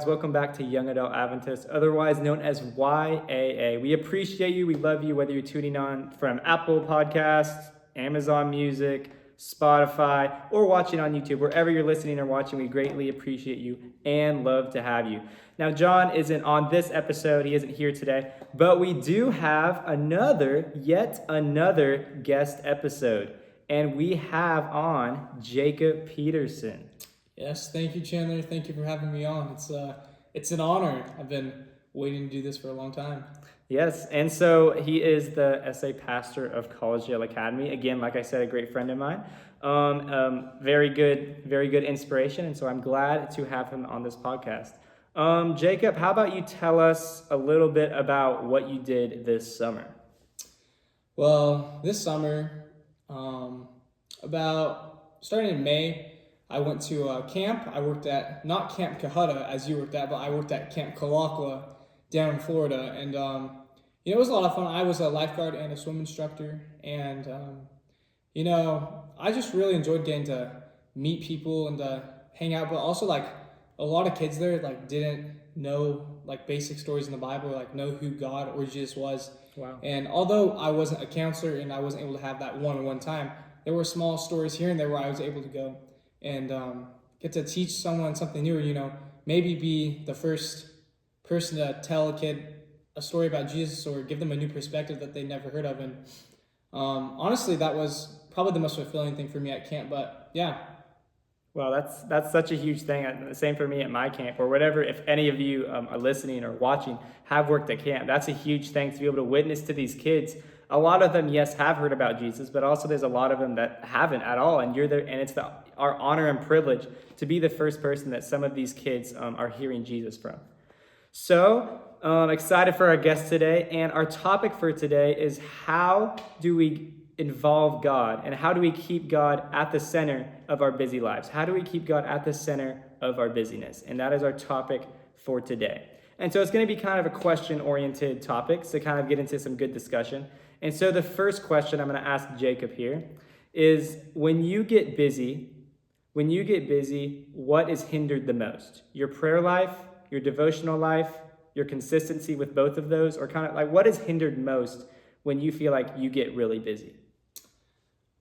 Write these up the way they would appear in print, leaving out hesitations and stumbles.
guys? Welcome back to Young Adult Adventist, otherwise known as YAA. We appreciate you. We love you, whether you're tuning on from Apple Podcasts, Amazon Music, Spotify, or watching on YouTube. Wherever you're listening or watching, we greatly appreciate you and love to have you. Now, John isn't on this episode. He isn't here today, but we do have yet another guest episode, and we have on Jacob Peterson. Yes, thank you, Chandler. Thank you for having me on. It's an honor. I've been waiting to do this for a long time. Yes, and so he is the SA pastor of Collegedale Academy. Again, like I said, a great friend of mine. Very good inspiration, and so I'm glad to have him on this podcast. Jacob, how about you tell us a little bit about what you did this summer? Well, this summer, starting in May, I went to a camp. I worked at, not Camp Cohutta as you worked at, but I worked at Camp Kalakwa down in Florida. And, it was a lot of fun. I was a lifeguard and a swim instructor. And, I just really enjoyed getting to meet people and to hang out. But also, a lot of kids there, didn't know, basic stories in the Bible, know who God or Jesus was. Wow. And although I wasn't a counselor and I wasn't able to have that one-on-one time, there were small stories here and there where I was able to go and get to teach someone something new, maybe be the first person to tell a kid a story about Jesus or give them a new perspective that they never heard of. And honestly, that was probably the most fulfilling thing for me at camp. But yeah. Well, that's such a huge thing. Same for me at my camp or whatever. If any of you are listening or watching have worked at camp, that's a huge thing to be able to witness to these kids. A lot of them, yes, have heard about Jesus, but also there's a lot of them that haven't at all. And you're there, and it's our honor and privilege to be the first person that some of these kids are hearing Jesus from. So excited for our guest today. And our topic for today is how do we involve God and how do we keep God at the center of our busy lives? How do we keep God at the center of our busyness? And that is our topic for today. And so it's going to be kind of a question-oriented topic to kind of get into some good discussion. And so the first question I'm going to ask Jacob here is, when you get busy, what is hindered the most? Your prayer life, your devotional life, your consistency with both of those, or kind of what is hindered most when you feel like you get really busy?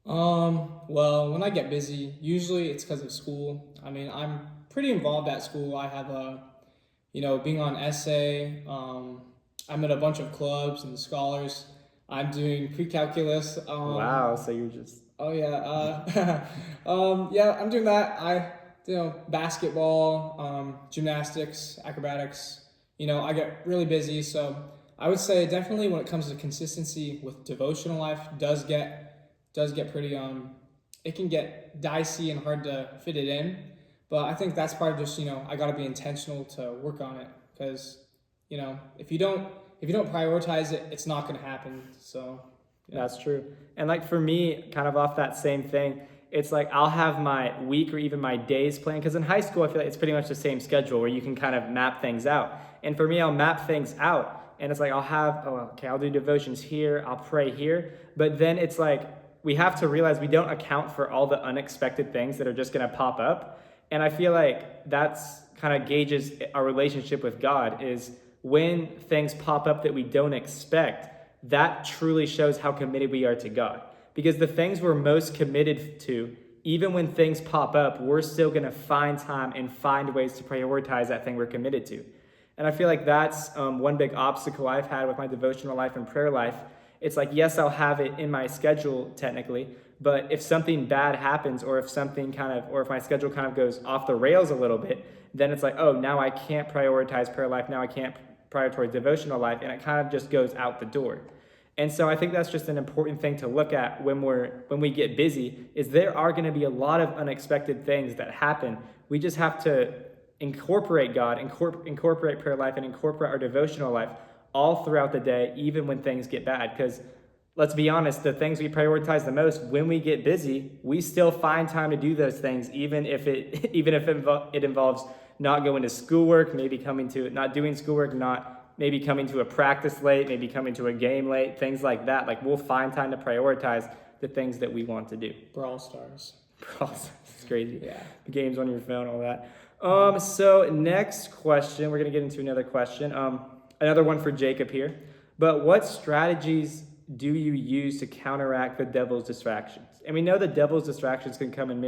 Well, when I get busy, usually it's because of school. I mean, I'm pretty involved at school. I have being on essay, I'm in a bunch of clubs and scholars. I'm doing pre-calculus. Wow, so you're just... Oh, yeah. I'm doing that. Basketball, gymnastics, acrobatics. I get really busy. So I would say definitely when it comes to consistency with devotional life does get pretty, it can get dicey and hard to fit it in. But I think that's part of just, I got to be intentional to work on it because, if you don't prioritize it, it's not going to happen. So yeah. That's true. And for me, kind of off that same thing, it's I'll have my week or even my days planned, because in high school, I feel like it's pretty much the same schedule where you can kind of map things out. And for me, I'll map things out and it's I'll do devotions here, I'll pray here. But then it's we have to realize we don't account for all the unexpected things that are just going to pop up. And I feel like that's kind of gauges our relationship with God, is when things pop up that we don't expect, that truly shows how committed we are to God. Because the things we're most committed to, even when things pop up, we're still going to find time and find ways to prioritize that thing we're committed to. And I feel like that's one big obstacle I've had with my devotional life and prayer life. It's yes, I'll have it in my schedule technically, but if something bad happens, or if my schedule kind of goes off the rails a little bit, then it's now I can't prioritize prayer life, now I can't prioritize devotional life, and it kind of just goes out the door. And so I think that's just an important thing to look at when we get busy, is there are going to be a lot of unexpected things that happen. We just have to incorporate God, incorporate prayer life, and incorporate our devotional life all throughout the day, even when things get bad. Because let's be honest, the things we prioritize the most, when we get busy, we still find time to do those things, even if it involves not going to schoolwork, not doing schoolwork, maybe coming to a practice late, maybe coming to a game late, things like that. We'll find time to prioritize the things that we want to do. Brawl Stars. It's crazy. Yeah. The games on your phone, all that. So next question, we're gonna get into another question. Another one for Jacob here. But what strategies do you use to counteract the devil's distractions? And we know the devil's distractions can come in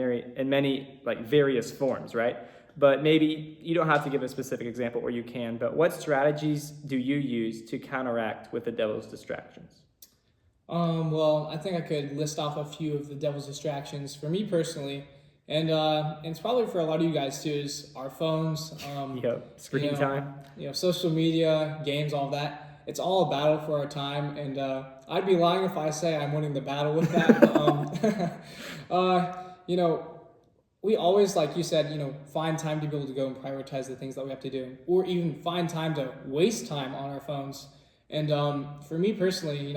many like various forms, right? But maybe you don't have to give a specific example, or you can. But what strategies do you use to counteract with the devil's distractions? Well, I think I could list off a few of the devil's distractions for me personally, and it's probably for a lot of you guys too. Is our phones, Yep, screen time. social media, games, all that. It's all a battle for our time, and I'd be lying if I say I'm winning the battle with that. You know, we always, like you said, find time to be able to go and prioritize the things that we have to do, or even find time to waste time on our phones. And for me personally,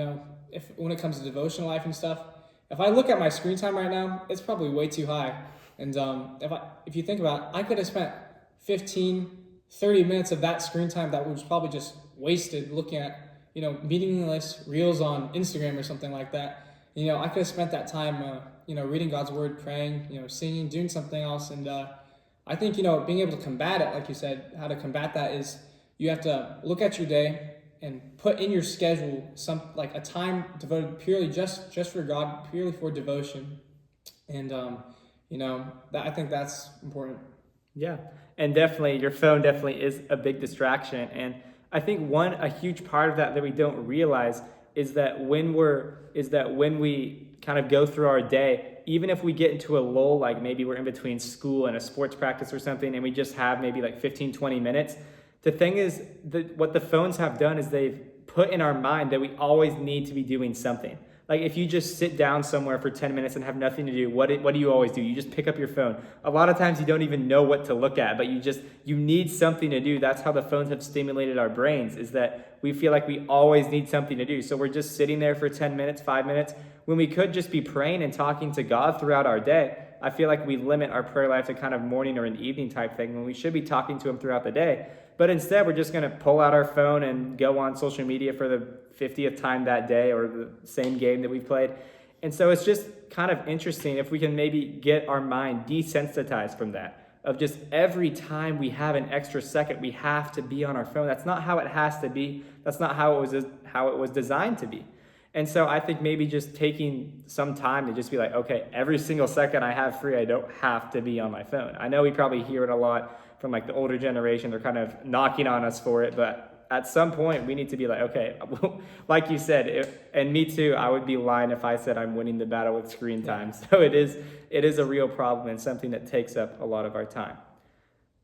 if when it comes to devotional life and stuff, if I look at my screen time right now, it's probably way too high. And if you think about it, I could have spent 15, 30 minutes of that screen time that was probably just wasted looking at, meaningless reels on Instagram or something like that. I could have spent that time, reading God's word, praying, singing, doing something else. And I think, being able to combat it, like you said, how to combat that is you have to look at your day and put in your schedule a time devoted purely just for God, purely for devotion. And, I think that's important. Yeah, and definitely your phone definitely is a big distraction. And I think a huge part of that we don't realize is that when we kind of go through our day, even if we get into a lull, like maybe we're in between school and a sports practice or something, and we just have maybe like 15, 20 minutes, the thing is that what the phones have done is they've put in our mind that we always need to be doing something. Like if you just sit down somewhere for 10 minutes and have nothing to do, what do you always do? You just pick up your phone. A lot of times you don't even know what to look at, but you need something to do. That's how the phones have stimulated our brains, is that we feel like we always need something to do. So we're just sitting there for 10 minutes, 5 minutes, when we could just be praying and talking to God throughout our day. I feel like we limit our prayer life to kind of morning or an evening type thing when we should be talking to Him throughout the day. But instead, we're just going to pull out our phone and go on social media for the 50th time that day, or the same game that we've played. And so it's just kind of interesting if we can maybe get our mind desensitized from that, of just every time we have an extra second, we have to be on our phone. That's not how it has to be. That's not how it was designed to be. And so I think maybe just taking some time to just be like, okay, every single second I have free, I don't have to be on my phone. I know we probably hear it a lot from like the older generation. They're kind of knocking on us for it, but at some point we need to be like, okay, like you said, and me too, I would be lying if I said I'm winning the battle with screen time. So it is a real problem and something that takes up a lot of our time.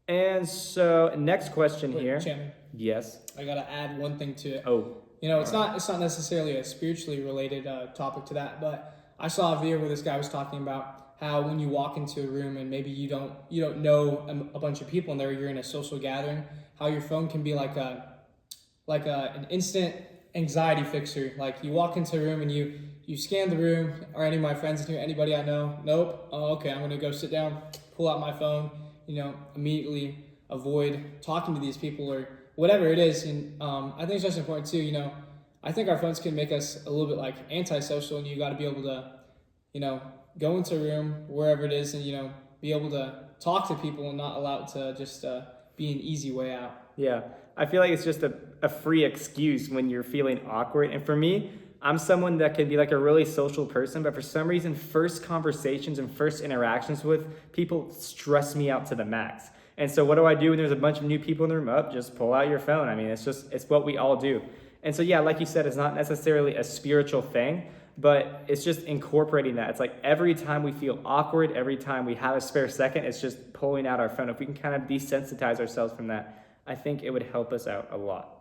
And so next question here. Chandler, Yes. I gotta add one thing to it. Oh. It's not necessarily a spiritually related topic to that, but I saw a video where this guy was talking about how when you walk into a room and maybe you don't know a bunch of people in there, you're in a social gathering, how your phone can be like an instant anxiety fixer. Like you walk into a room and you scan the room. Are any of my friends in here? Anybody I know? Nope. Oh, okay. I'm gonna go sit down, pull out my phone. Immediately avoid talking to these people or whatever it is. And I think it's just important too. I think our phones can make us a little bit like antisocial, and you got to be able to, go into a room wherever it is, and be able to talk to people and not allow it to just be an easy way out. Yeah, I feel like it's just a free excuse when you're feeling awkward. And for me, I'm someone that can be like a really social person, but for some reason, first conversations and first interactions with people stress me out to the max. And so what do I do when there's a bunch of new people in the room? Just pull out your phone. I mean, it's what we all do. And so, yeah, like you said, it's not necessarily a spiritual thing, but it's just incorporating that. It's like every time we feel awkward, every time we have a spare second, it's just pulling out our phone. If we can kind of desensitize ourselves from that, I think it would help us out a lot.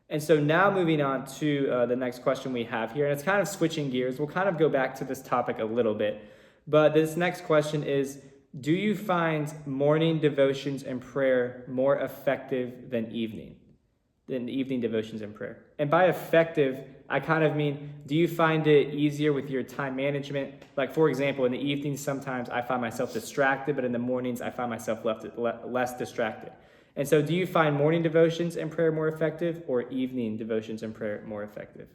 And so now moving on to the next question we have here, and it's kind of switching gears. We'll kind of go back to this topic a little bit. But this next question is, do you find morning devotions and prayer more effective than evening devotions and prayer? And by effective, I kind of mean, do you find it easier with your time management? Like, for example, in the evenings, sometimes I find myself distracted, but in the mornings, I find myself less distracted. And so do you find morning devotions and prayer more effective, or evening devotions and prayer more effective?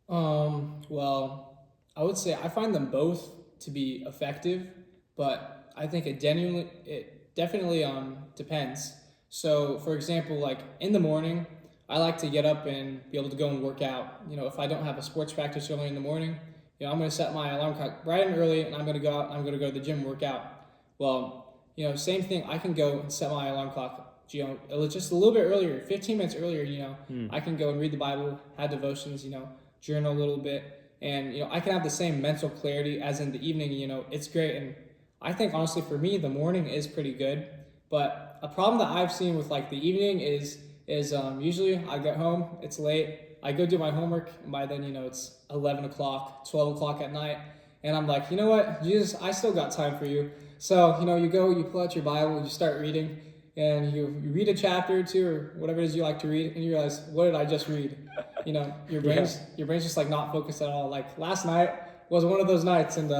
Well, I would say I find them both to be effective, but I think it definitely depends. So for example, like in the morning, I like to get up and be able to go and work out. If I don't have a sports practice early in the morning, I'm going to set my alarm clock bright and early, and I'm going to go out. I'm going to go to the gym and work out. Well, same thing. I can go and set my alarm clock. Just a little bit earlier, 15 minutes earlier. I can go and read the Bible, have devotions. Journal a little bit, and I can have the same mental clarity as in the evening. It's great, and I think honestly for me the morning is pretty good. But a problem that I've seen with like the evening is usually I get home, it's late, I go do my homework, and by then it's 11 o'clock, 12 o'clock at night, and I'm like, you know what, Jesus, I still got time for you. So you pull out your Bible, you start reading, and you read a chapter or two or whatever it is you like to read, and you realize, what did I just read? Your brain's just like not focused at all. Like last night was one of those nights, and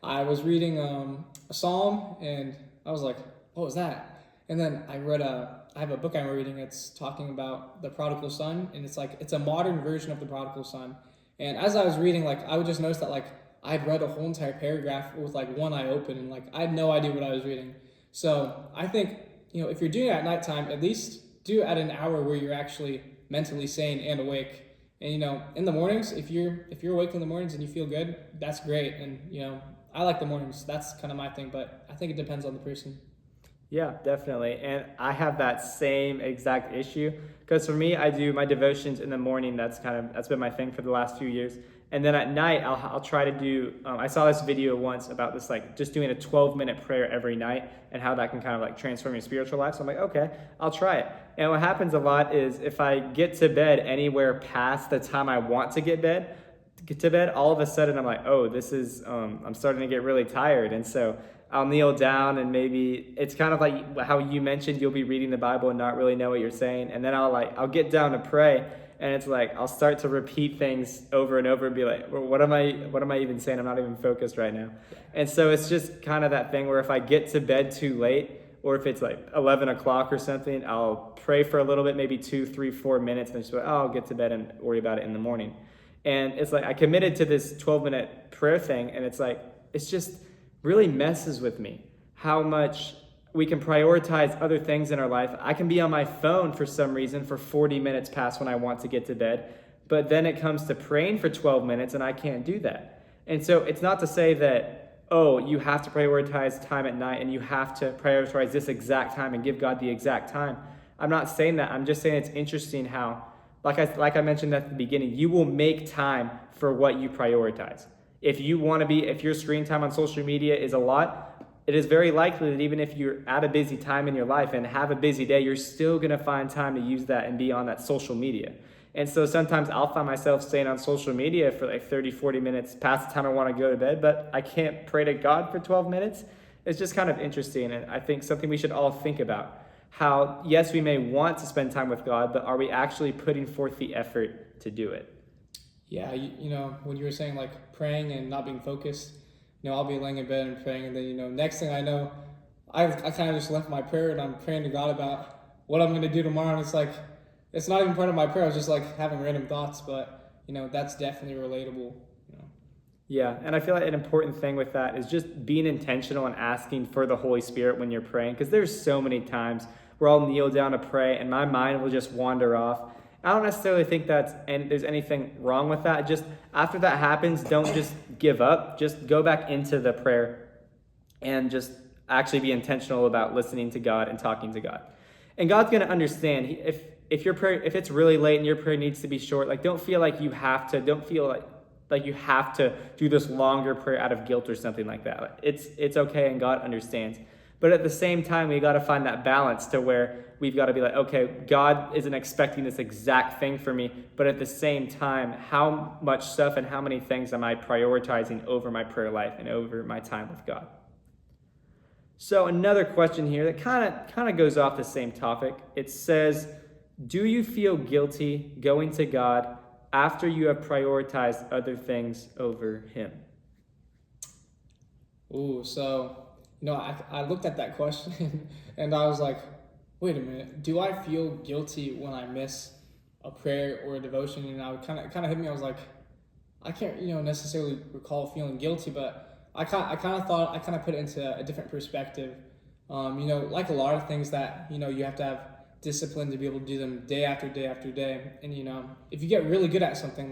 I was reading a psalm, and I was like, what was that? And then I have a book I'm reading. It's talking about the prodigal son, and it's a modern version of the prodigal son. And as I was reading, like I would just notice that like I'd read a whole entire paragraph with like one eye open, and like I had no idea what I was reading. So I think if you're doing it at nighttime, at least do it at an hour where you're actually mentally sane and awake. And in the mornings, if you're awake in the mornings and you feel good, that's great. And I like the mornings. That's kind of my thing, but I think it depends on the person. Yeah, definitely. And I have that same exact issue because for me, I do my devotions in the morning. That's been my thing for the last few years. And then at night, I'll try to do, I saw this video once about this, like just doing a 12-minute prayer every night and how that can kind of like transform your spiritual life. So I'm like, okay, I'll try it. And what happens a lot is if I get to bed anywhere past the time I want to get to bed, all of a sudden I'm like, oh, this is, I'm starting to get really tired. And so I'll kneel down, and maybe it's kind of like how you mentioned, you'll be reading the Bible and not really know what you're saying. And then I'll get down to pray, and it's like, I'll start to repeat things over and over and be like, well, what am I even saying? I'm not even focused right now. And so it's just kind of that thing where if I get to bed too late, or if it's like 11 o'clock or something, I'll pray for a little bit, maybe 2, 3, 4 minutes, and then just like, I'll get to bed and worry about it in the morning. And it's like, I committed to this 12-minute prayer thing, and it's like, it's just really messes with me how much we can prioritize other things in our life. I can be on my phone for some reason for 40 minutes past when I want to get to bed, but then it comes to praying for 12 minutes and I can't do that. And so it's not to say that, oh, you have to prioritize time at night and you have to prioritize this exact time and give God the exact time. I'm not saying that. I'm just saying it's interesting how, like I mentioned at the beginning, you will make time for what you prioritize. If your screen time on social media is a lot, it is very likely that even if you're at a busy time in your life and have a busy day, you're still going to find time to use that and be on that social media. And so sometimes I'll find myself staying on social media for like 30, 40 minutes past the time I want to go to bed, but I can't pray to God for 12 minutes. It's just kind of interesting. And I think something we should all think about. How, yes, we may want to spend time with God, but are we actually putting forth the effort to do it? Yeah, when you were saying like praying and not being focused, I'll be laying in bed and praying, and then next thing I know, I kind of just left my prayer and I'm praying to God about what I'm going to do tomorrow, and it's like it's not even part of my prayer. I was just like having random thoughts, but that's definitely relatable. Yeah, and I feel like an important thing with that is just being intentional and asking for the Holy Spirit when you're praying, because there's so many times where I'll kneel down to pray and my mind will just wander off. I don't necessarily think there's anything wrong with that. Just after that happens, don't just give up. Just go back into the prayer and just actually be intentional about listening to God and talking to God. And God's going to understand. If your prayer, if it's really late and your prayer needs to be short, like don't feel like you have to. Don't feel like you have to do this longer prayer out of guilt or something like that. It's okay, and God understands. But at the same time, we got to find that balance to where we've got to be like, okay, God isn't expecting this exact thing for me, but at the same time, how much stuff and how many things am I prioritizing over my prayer life and over my time with God? So another question here that kind of goes off the same topic. It says, do you feel guilty going to God after you have prioritized other things over Him? Ooh, so I looked at that question and I was like, wait a minute, do I feel guilty when I miss a prayer or a devotion? And I kind of hit me. I was like, I can't necessarily recall feeling guilty, but I kind of thought, I kind of put it into a different perspective. Like a lot of things that, you have to have discipline to be able to do them day after day after day. And, if you get really good at something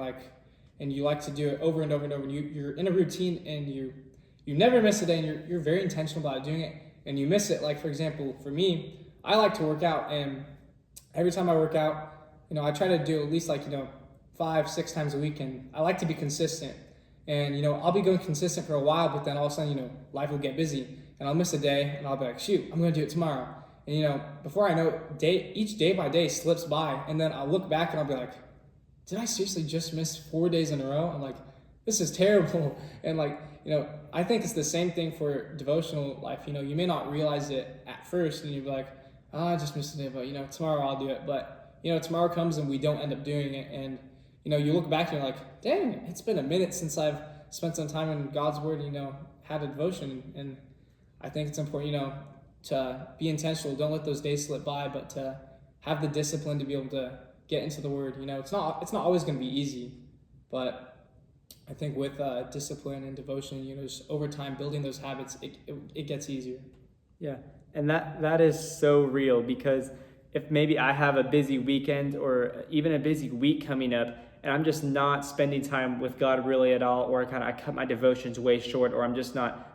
and you like to do it over and over and over, and you're in a routine and you never miss a day, and you're very intentional about doing it, and you miss it. Like, for example, for me, I like to work out, and every time I work out, I try to do at least 5-6 times a week, and I like to be consistent. And, I'll be going consistent for a while, but then all of a sudden, life will get busy, and I'll miss a day, and I'll be like, shoot, I'm going to do it tomorrow. And, before I know it, each day by day slips by, and then I'll look back and I'll be like, did I seriously just miss 4 days in a row? I'm like, this is terrible. And I think it's the same thing for devotional life. You may not realize it at first, and you'll be like, oh, I just missed a day, but, tomorrow I'll do it. But, tomorrow comes and we don't end up doing it. And, you look back and you're like, dang, it's been a minute since I've spent some time in God's word, had a devotion. And I think it's important, to be intentional. Don't let those days slip by, but to have the discipline to be able to get into the word. It's not always going to be easy, but I think with discipline and devotion, just over time building those habits, it gets easier. Yeah, and that is so real, because if maybe I have a busy weekend or even a busy week coming up, and I'm just not spending time with God really at all, or I cut my devotions way short, or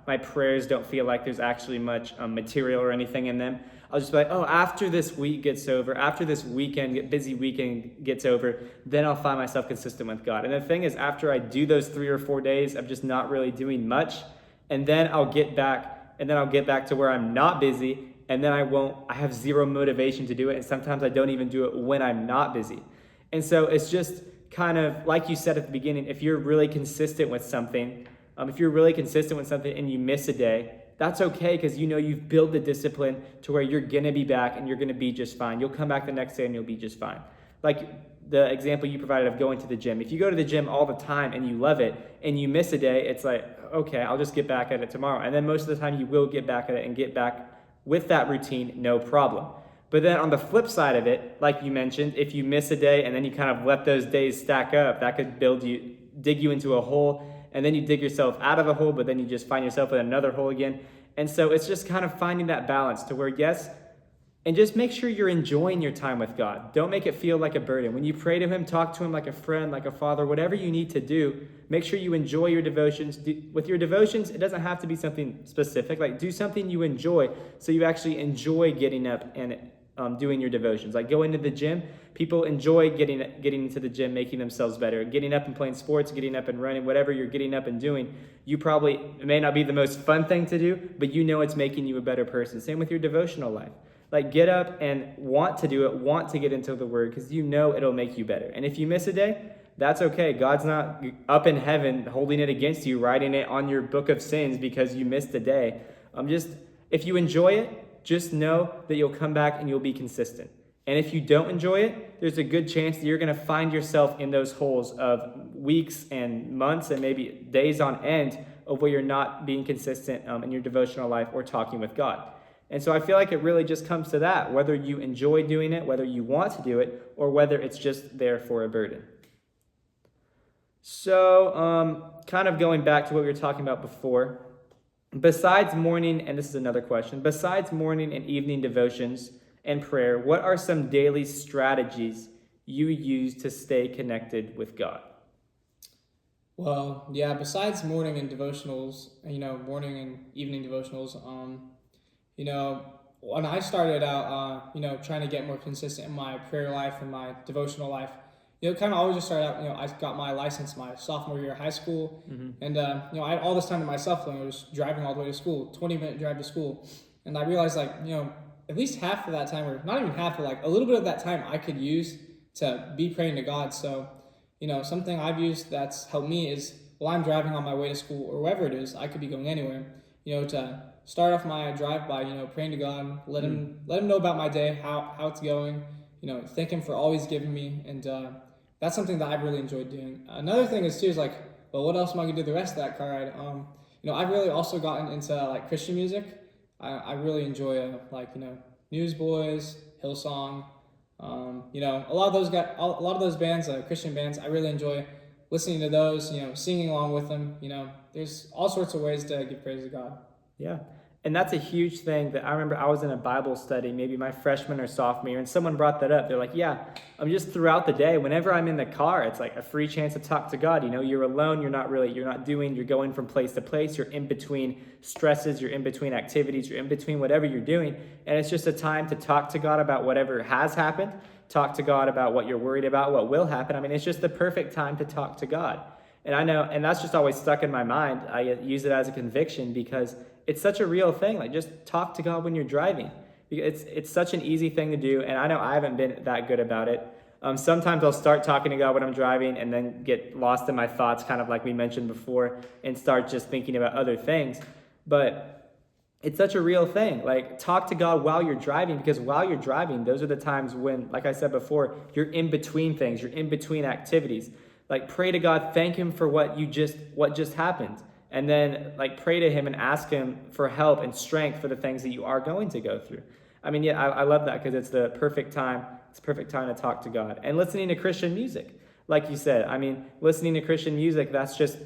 my prayers don't feel like there's actually much material or anything in them, I'll just be like, oh, after this week gets over, after this busy weekend gets over, then I'll find myself consistent with God. And the thing is, after I do those 3 or 4 days of just not really doing much, and then I'll get back to where I'm not busy, and then I have zero motivation to do it, and sometimes I don't even do it when I'm not busy. And so it's just kind of like you said at the beginning, if you're really consistent with something, and you miss a day, that's okay, because you've built the discipline to where you're going to be back and you're going to be just fine. You'll come back the next day and you'll be just fine. Like the example you provided of going to the gym. If you go to the gym all the time and you love it and you miss a day, it's like, okay, I'll just get back at it tomorrow. And then most of the time you will get back at it and get back with that routine, no problem. But then on the flip side of it, like you mentioned, if you miss a day and then you kind of let those days stack up, that could dig you into a hole, and then you dig yourself out of a hole, but then you just find yourself in another hole again. And so it's just kind of finding that balance to where, yes, and just make sure you're enjoying your time with God. Don't make it feel like a burden. When you pray to him, talk to him like a friend, like a father, whatever you need to do, make sure you enjoy your devotions. With your devotions, it doesn't have to be something specific. Like, do something you enjoy, so you actually enjoy getting up and doing your devotions. Like going to the gym, people enjoy getting into the gym, making themselves better. Getting up and playing sports, getting up and running, whatever you're getting up and doing, it may not be the most fun thing to do, but it's making you a better person. Same with your devotional life. Like, get up and want to do it, want to get into the word, because it'll make you better. And if you miss a day, that's okay. God's not up in heaven holding it against you, writing it on your book of sins because you missed a day. If you enjoy it, just know that you'll come back and you'll be consistent. And if you don't enjoy it, there's a good chance that you're going to find yourself in those holes of weeks and months and maybe days on end of where you're not being consistent in your devotional life or talking with God. And so I feel like it really just comes to that, whether you enjoy doing it, whether you want to do it, or whether it's just there for a burden. So kind of going back to what we were talking about before, besides morning and evening devotions and prayer, what are some daily strategies you use to stay connected with God? Well, yeah, besides morning and devotionals, morning and evening devotionals, when I started out, trying to get more consistent in my prayer life and my devotional life, kind of always just started out, I got my license my sophomore year of high school. Mm-hmm. And, I had all this time to myself. I was driving all the way to school, 20-minute drive to school. And I realized, at least half of that time, or not even half, but a little bit of that time I could use to be praying to God. So, something I've used that's helped me is while I'm driving on my way to school or wherever it is, I could be going anywhere, to start off my drive by, praying to God, let him know about my day, how it's going, thank him for always giving me. And, that's something that I've really enjoyed doing. Another thing is well, what else am I gonna do the rest of that car ride? I've really also gotten into Christian music. I really enjoy Newsboys, Hillsong. A lot of those bands, Christian bands. I really enjoy listening to those. Singing along with them. There's all sorts of ways to give praise to God. Yeah, And that's a huge thing that I remember I was in a Bible study, maybe my freshman or sophomore year, and someone brought that up. They're like, yeah, I'm just throughout the day, whenever I'm in the car, it's like a free chance to talk to God. You're alone, you're going from place to place, you're in between stresses, you're in between activities, you're in between whatever you're doing. And it's just a time to talk to God about whatever has happened, talk to God about what you're worried about, what will happen. I mean, it's just the perfect time to talk to God. And I know, and that's just always stuck in my mind. I use it as a conviction because it's such a real thing. Like, just talk to God when you're driving. It's such an easy thing to do, and I know I haven't been that good about it. Sometimes I'll start talking to God when I'm driving and then get lost in my thoughts, kind of like we mentioned before, and start just thinking about other things. But it's such a real thing. Like, talk to God while you're driving, because while you're driving, those are the times when, like I said before, you're in between things, you're in between activities. Like, pray to God, thank him for what just happened. And then, like, pray to him and ask him for help and strength for the things that you are going to go through. I mean, yeah, I love that because it's the perfect time. It's the perfect time to talk to God. And listening to Christian music, like you said. I mean, listening to Christian music, that's just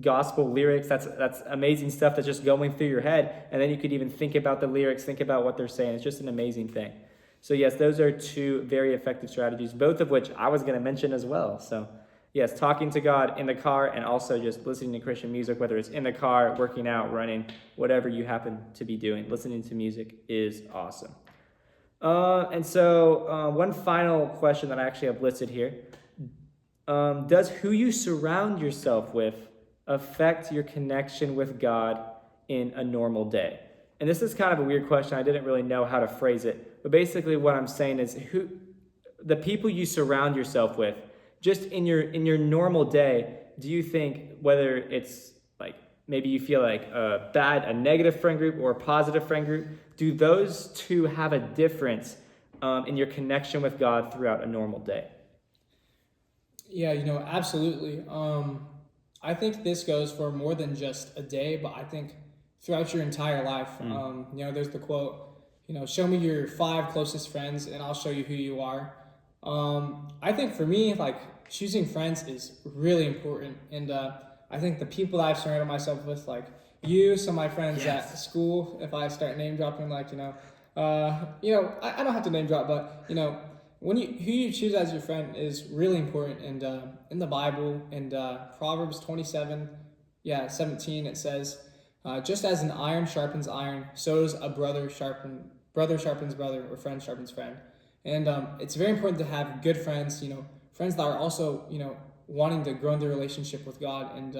gospel lyrics. That's amazing stuff that's just going through your head. And then you could even think about the lyrics, think about what they're saying. It's just an amazing thing. So yes, those are two very effective strategies, both of which I was going to mention as well. So yes, talking to God in the car and also just listening to Christian music, whether it's in the car, working out, running, whatever you happen to be doing, listening to music is awesome. And so one final question that I actually have listed here. Does who you surround yourself with affect your connection with God in a normal day? And this is kind of a weird question. I didn't really know how to phrase it. But basically what I'm saying is the people you surround yourself with, just in your normal day, do you think whether it's like maybe you feel like a negative friend group or a positive friend group, do those two have a difference in your connection with God throughout a normal day? Yeah, absolutely. I think this goes for more than just a day, but I think throughout your entire life. There's the quote, show me your 5 closest friends and I'll show you who you are. I think for me, like, choosing friends is really important. And I think the people that I've surrounded myself with, like you, some of my friends Yes. at school, if I start name dropping, like, I don't have to name drop, but, who you choose as your friend is really important. And in the Bible, in Proverbs 17, it says, just as an iron sharpens iron, so does a brother sharpens brother, or friend sharpens friend. And it's very important to have good friends, friends that are also, wanting to grow in their relationship with God. And,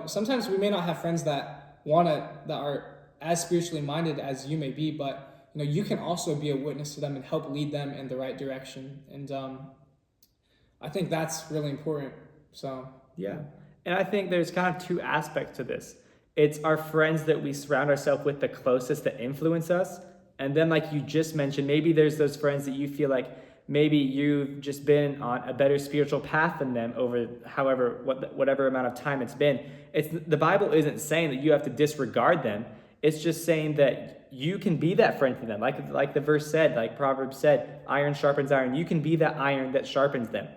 sometimes we may not have friends that are as spiritually minded as you may be, but, you can also be a witness to them and help lead them in the right direction. And I think that's really important. So, yeah. And I think there's kind of 2 aspects to this. It's our friends that we surround ourselves with the closest that influence us. And then, like you just mentioned, maybe there's those friends that you feel like maybe you've just been on a better spiritual path than them over whatever amount of time it's been. The Bible isn't saying that you have to disregard them. It's just saying that you can be that friend for them. Like the verse said, like Proverbs said, iron sharpens iron. You can be that iron that sharpens them.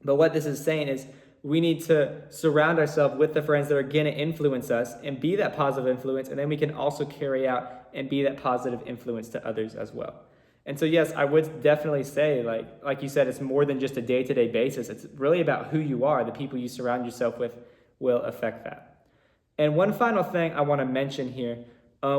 But what this is saying is we need to surround ourselves with the friends that are going to influence us and be that positive influence. And then we can also carry out and be that positive influence to others as well. And so, yes, I would definitely say, like you said, it's more than just a day-to-day basis. It's really about who you are. The people you surround yourself with will affect that. And one final thing I want to mention here,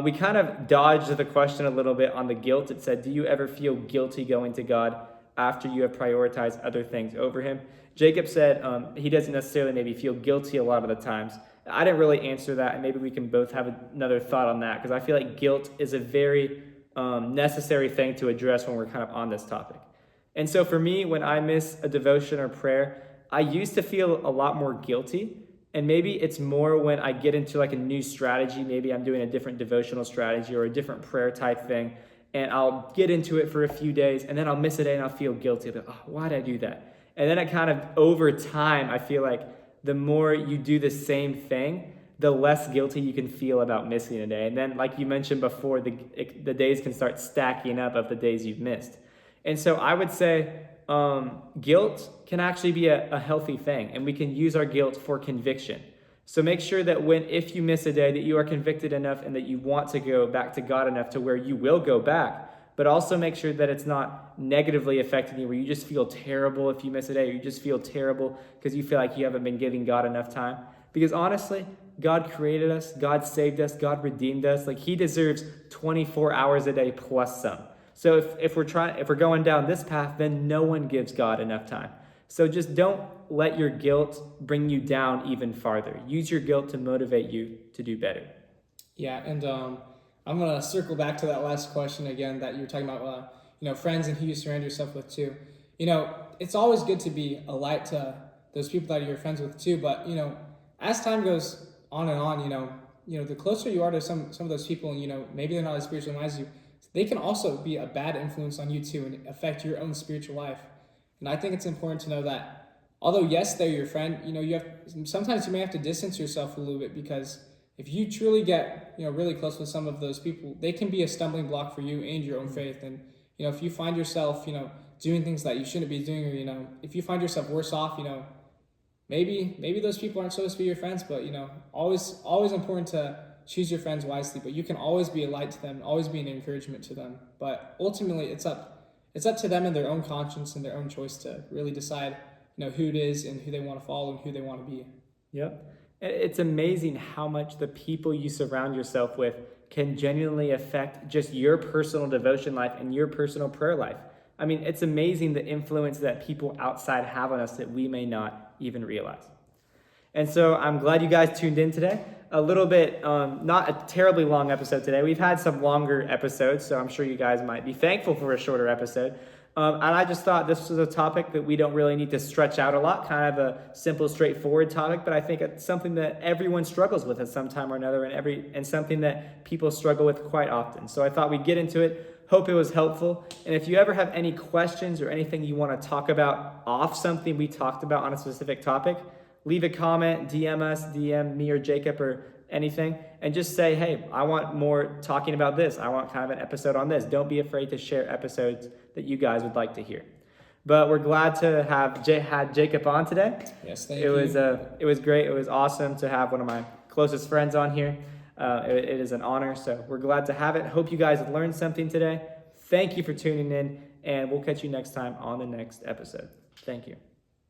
we kind of dodged the question a little bit on the guilt. It said, do you ever feel guilty going to God after you have prioritized other things over him? Jacob said he doesn't necessarily maybe feel guilty a lot of the times. I didn't really answer that, and maybe we can both have another thought on that, because I feel like guilt is a very necessary thing to address when we're kind of on this topic. And so for me, when I miss a devotion or prayer, I used to feel a lot more guilty. And maybe it's more when I get into like a new strategy. Maybe I'm doing a different devotional strategy or a different prayer type thing, and I'll get into it for a few days, and then I'll miss a day and I'll feel guilty. Like, oh, why did I do that? And then it kind of, over time, I feel like the more you do the same thing, the less guilty you can feel about missing a day. And then, like you mentioned before, the days can start stacking up of the days you've missed. And so I would say guilt can actually be a healthy thing, and we can use our guilt for conviction. So make sure that if you miss a day, that you are convicted enough and that you want to go back to God enough to where you will go back. But also make sure that it's not negatively affecting you, where you just feel terrible if you miss a day, or you just feel terrible because you feel like you haven't been giving God enough time. Because honestly, God created us, God saved us, God redeemed us. Like, he deserves 24 hours a day plus some. So if we're going down this path, then no one gives God enough time. So just don't let your guilt bring you down even farther. Use your guilt to motivate you to do better. Yeah, and I'm gonna circle back to that last question again that you were talking about. Friends and who you surround yourself with too. It's always good to be a light to those people that you're friends with too. But as time goes on and on, the closer you are to some of those people, and maybe they're not as spiritual as you, they can also be a bad influence on you too and affect your own spiritual life. And I think it's important to know that although yes, they're your friend, sometimes you may have to distance yourself a little bit, because if you truly get really close with some of those people, they can be a stumbling block for you and your own faith. And if you find yourself doing things that you shouldn't be doing, or if you find yourself worse off, maybe those people aren't supposed to be your friends. But always important to choose your friends wisely. But you can always be a light to them, always be an encouragement to them. But ultimately, it's up to them and their own conscience and their own choice to really decide who it is and who they want to follow and who they want to be. Yep. It's amazing how much the people you surround yourself with can genuinely affect just your personal devotion life and your personal prayer life. I mean, it's amazing the influence that people outside have on us that we may not even realize. And so I'm glad you guys tuned in today. A little bit, not a terribly long episode today. We've had some longer episodes, so I'm sure you guys might be thankful for a shorter episode. And I just thought this was a topic that we don't really need to stretch out a lot, kind of a simple, straightforward topic, but I think it's something that everyone struggles with at some time or another, and something that people struggle with quite often. So I thought we'd get into it. Hope it was helpful. And if you ever have any questions or anything you want to talk about off something we talked about on a specific topic, leave a comment, DM us, DM me or Jacob or anything, and just say, hey, I want more talking about this. I want kind of an episode on this. Don't be afraid to share episodes that you guys would like to hear. But we're glad to have had Jacob on today. Yes, thank you. It was great. It was awesome to have one of my closest friends on here. It is an honor, so we're glad to have it. Hope you guys learned something today. Thank you for tuning in, and we'll catch you next time on the next episode. Thank you.